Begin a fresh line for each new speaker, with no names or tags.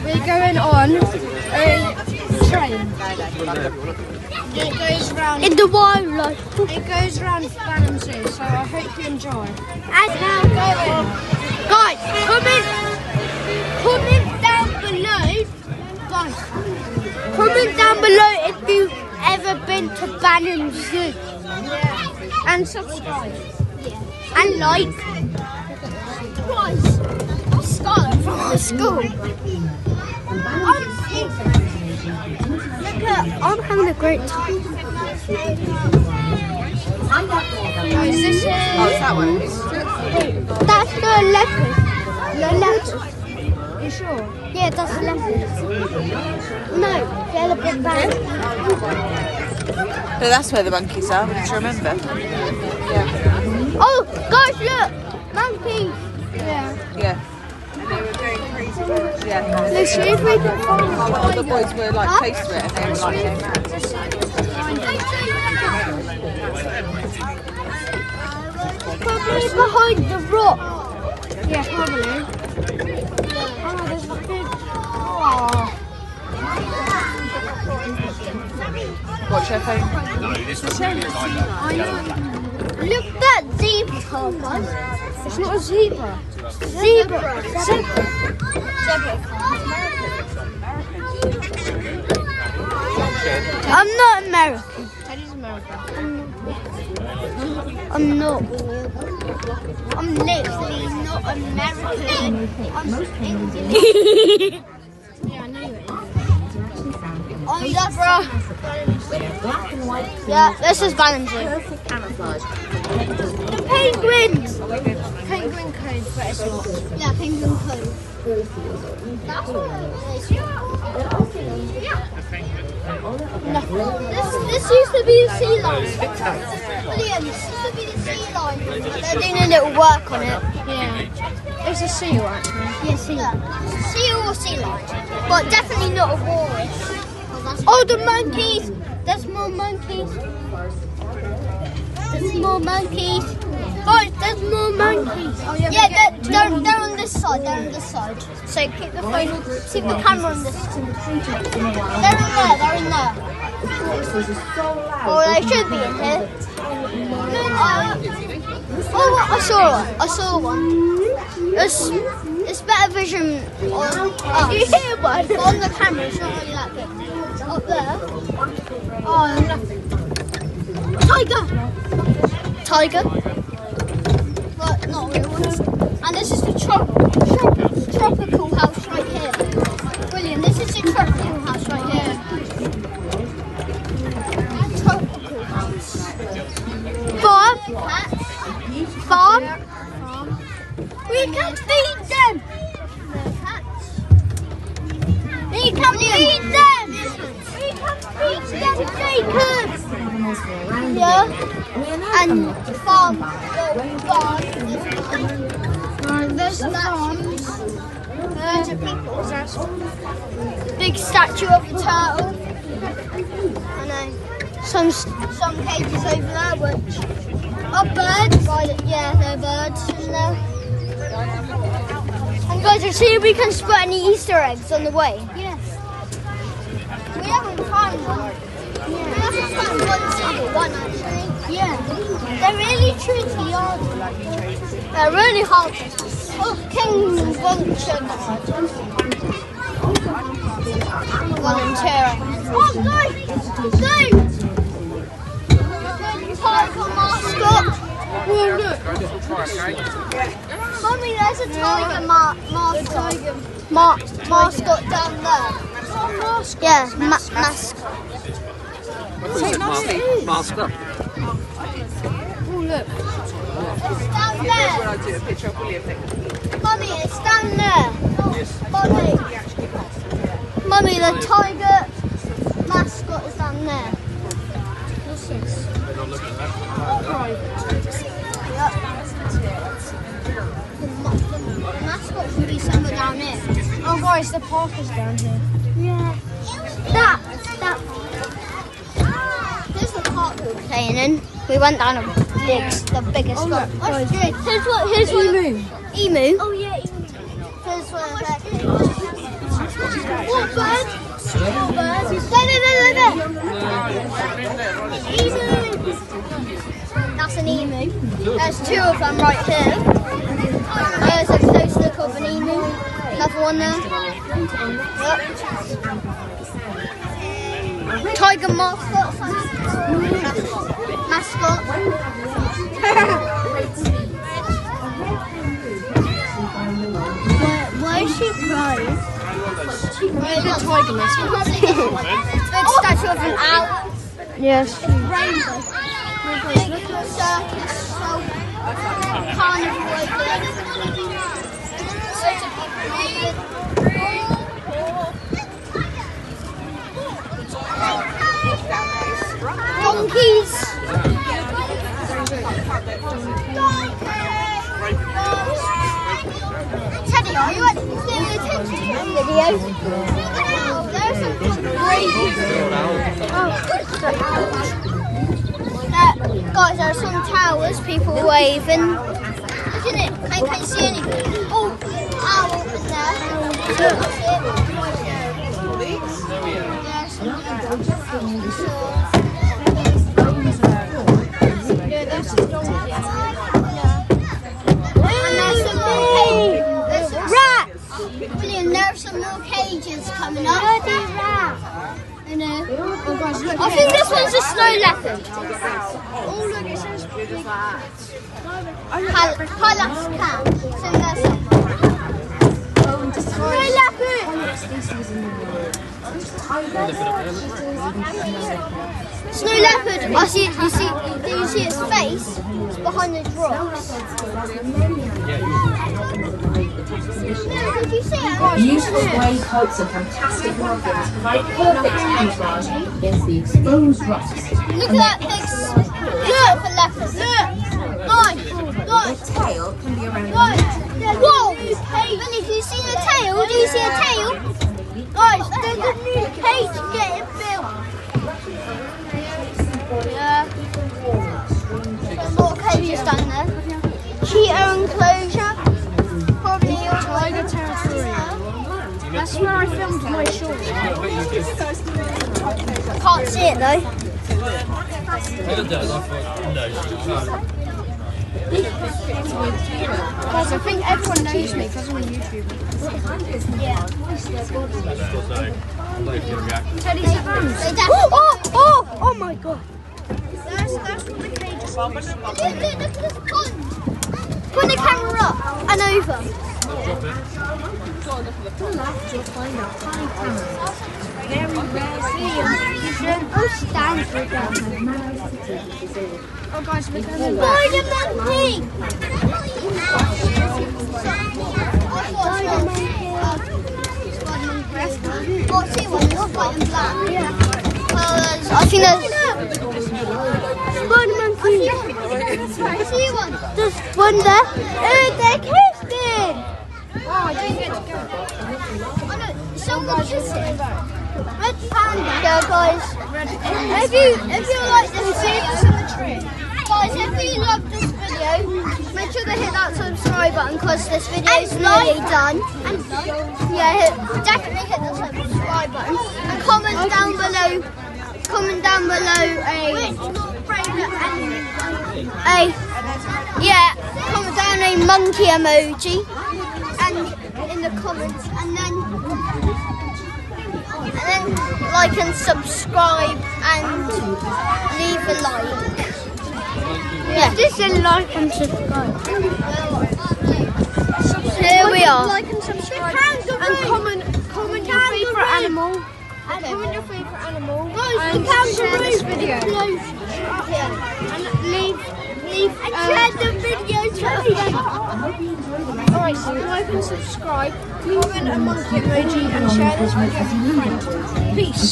We're going on a train. It goes round
in the wildlife.
It goes round Banham Zoo, so I hope you enjoy.
And now going. Guys, comment down below. Guys, comment down below if you've ever been to Banham Zoo.
Yeah. And subscribe.
Yeah. And like. Guys, I'm Scarlett from the school. I'm having a great time.
Oh, is this it?
Oh, it's that one.
That's the leopard. The leopard.
You sure?
Yeah, that's the leopard. No, they're the big bang.
No, that's where the monkeys are. Don't you remember? Yeah.
Oh, guys, look, monkeys.
Yeah.
Yeah. And they were going crazy. Yeah.
Let's see if we can find it.
All the boys were like close to it, and they were like, no, man.
Probably behind the rock.
Yeah, probably. Oh, there's a big... Oh.
Watch your phone.
I know.
Look at that zebra, guys.
It's not a zebra.
Zebra. I'm not American.
Teddy's American.
I'm not. I'm literally not American. I'm English.
Yeah, I know it.
I'm zebra. Yeah, this is Banham Zoo. The penguins.
Penguin code, but it's not.
Yeah, penguin cove. That's what it is. This used to be the sea line. William, this used to be the sea line. They're doing a little work on it.
Yeah. It's a seal, actually.
Yeah, sea line. Seal or sea line. But definitely not a walrus. Oh, the monkeys! There's more monkeys. There's more monkeys. Guys, there's more monkeys.
Oh, yeah,
Yeah, they're on this side. They're on this side. So keep the phone, keep the camera on this side. They're in there. They're in there. Or they should be in here. Oh, I saw one. It's better vision on on the camera. It's not really that good. Up there.
Oh, nothing.
Tiger. But not real ones. And this is the tropical house right here. Brilliant. This is the tropical house right here. Tropical house. Farm. We can feed them. We can feed them. We can feed them, Jacob. Yeah. And farm.
There's the farm.
Loads of people. Big statue of the turtle. I know. Some cages over there, which are birds. Yeah, they're birds, isn't there? And guys, let's see if we can spot any Easter eggs on the way.
Yes.
We haven't found one. Yeah. We haven't found one single one, actually.
Yeah.
They're really tricky, aren't they? They're really hard. Oh, King Vulture. Volunteering. Oh, guys! Tiger mascot.
Oh, look.
Mummy, there's a tiger mascot down there. Yeah, mascot.
Master.
Oh, look.
It's down
When
there.
I do a picture of William next.
Mummy, it's down there. Mummy, the tiger mascot is down there.
What's this?
The mascot should be somewhere down here.
Oh, guys, the park is down here.
Yeah. That. Here's the park we were playing in. We went down the biggest
Oh,
one.
look, guys.
Here's what.
Emu.
Emu. Oh yeah, emu. Here's where What bird? What bird? There. Emu. That's an emu. There's two of them right here. There's a close look of an emu. Another one there. Yep. Tiger mascot. Mascot. Why is she crying?
Maybe a tiger mascot.
Big statue of an owl.
Yes.
Rainbow. Circus. Carnival over there. Donkeys. Teddy, are you actually paying attention to the video? Oh, there's some guys, there are some towers, people waving. Look at it, I can't see anything. Oh, owl in there. That's it. Yeah, that's the donkey. And there's some more cages. Rats! William, there's some more cages coming up. I know.
Oh, guys, look
I think this one's a snow leopard.
Oh, look, it says big bats.
Palace cat. So there's some. Snow leopard! Snow leopard. I see it. Do you see its face? It's behind the rocks. Did you see it?
Beautiful grey coats and fantastic markings provide perfect camouflage against the exposed rocks.
Look at that big leopard. Look! Guys!
The tail can be around
Whoa! Billy, do you see the tail? Do you see a tail? Guys, there's a new cage getting built. Yeah. There's more cages down there. Cheetah enclosure. Probably your
Tiger territory. That's where I filmed my short.
Can't see it though.
Guys, I think everyone knows me because I'm a YouTuber.
Yeah.
Teddy's fans.
Oh my god.
That's what the cage is.
Look at this pond. Put the camera up and over. Oh, stand for it.
Oh, guys, look at that.
Spider monkey. What's it one? It's white and black. I think there's spider monkey. I see one. There's one there. Oh, they're kissing.
Oh, I didn't get to go.
Oh no, someone kissing. Red panda. Yeah, guys. If you like this video, guys, if you love this video, make sure to hit that subscribe button because this video is nearly done. And definitely hit the subscribe button and comment down below. Comment down below comment down a monkey emoji and in the comments, and then like and subscribe and leave a like. Yeah, just a like and subscribe. Here we are. Like and subscribe
And comment your favourite animal. Comment your favourite animal. And share this video. And leave
and share the video to
Alright, so like and subscribe, comment a monkey emoji and share this video with a friend. Peace.